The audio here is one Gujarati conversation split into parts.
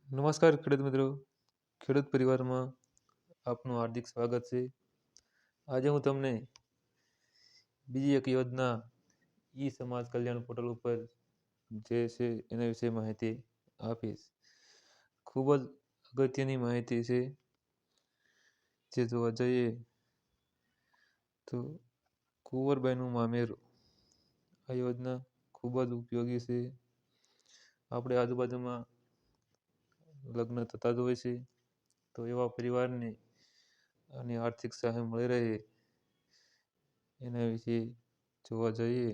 નમસ્કાર ખેડૂત મિત્રો. ખેડૂત પરિવારમાં આપનું હાર્દિક સ્વાગત છે. આજે હું તમને બીજી એક યોજના ઈ સમાજ કલ્યાણ પોર્ટલ ઉપર જે છે એના વિશે માહિતી આપીશ. ખૂબ જ અગત્યની માહિતી છે. જે જોવા જઈએ તો કુંવરબાઈનું મામેરું આ યોજના ખૂબ જ ઉપયોગી છે. આપણે આજુબાજુમાં લગ્ન થતા જ હોય છે, તો એવા પરિવારને અને આર્થિક સહાય મળી રહે એના વિશે જોવા જઈએ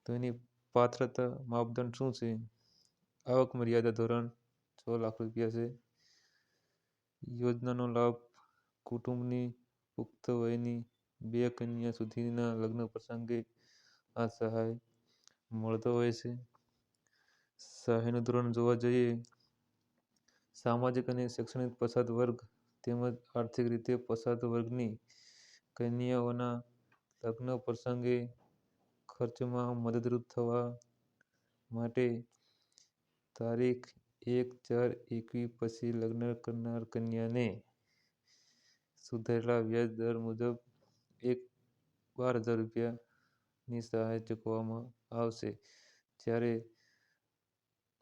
તો એની પાત્રતા માપદંડ શું છે? આવક મર્યાદા ધોરણ 6 લાખ રૂપિયા છે. યોજનાનો લાભ કુટુંબની પુખ્ત વયની 2 કન્યા સુધીના લગ્ન પ્રસંગે આ સહાય મળતો હોય છે. સહાયનું ધોરણ જોવા જઈએ સામાજિક અને શૈક્ષણિક પછાત વર્ગ તેમજ આર્થિક રીતે પછાત વર્ગની કન્યાઓના લગ્ન પ્રસંગે ખર્ચમાં મદદરૂપ થવા માટે તારીખ 1/4/21 પછી લગ્ન કરનાર કન્યાને સુધારેલા વ્યાજ દર મુજબ 12,000 રૂપિયાની સહાય ચૂકવવામાં આવશે. જ્યારે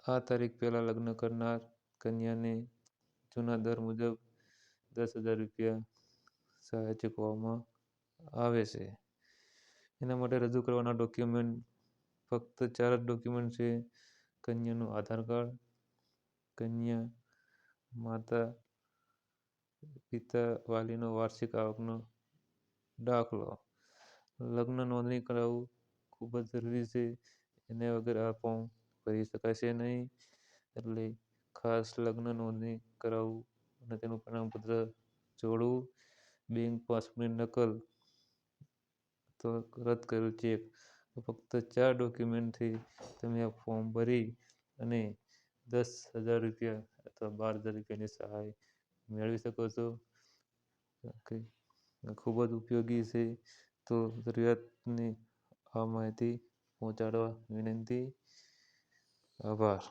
આ તારીખ પહેલા લગ્ન કરનાર કન્યાને જૂના દર મુજબ 10,000 રૂપિયા સહાય ચૂકવવામાં આવે છે. એના માટે રજૂ કરવાના ડોક્યુમેન્ટ ફક્ત 4 જ ડોક્યુમેન્ટ છે. કન્યાનું આધાર કાર્ડ, કન્યા માતા પિતા વાલીનો વાર્ષિક આવકનો દાખલો. લગ્ન નોંધણી કરાવવું ખૂબ જ જરૂરી છે. એને વગર આ ફોર્મ ભરી શકાશે નહીં. એટલે ખાસ લગ્ન નોંધણી કરાવવું અને તેનું પ્રમાણપત્ર જોડવું, બેંક પાસબુકની નકલ તો રદ કરેલ ચેક. ફક્ત 4 ડોક્યુમેન્ટથી તમે આ ફોર્મ ભરી અને 10,000 રૂપિયા અથવા 12,000 રૂપિયાની સહાય મેળવી શકો છો. ખૂબ જ ઉપયોગી છે. તો જરૂરિયાતની આ માહિતી પહોંચાડવા વિનંતી. આભાર.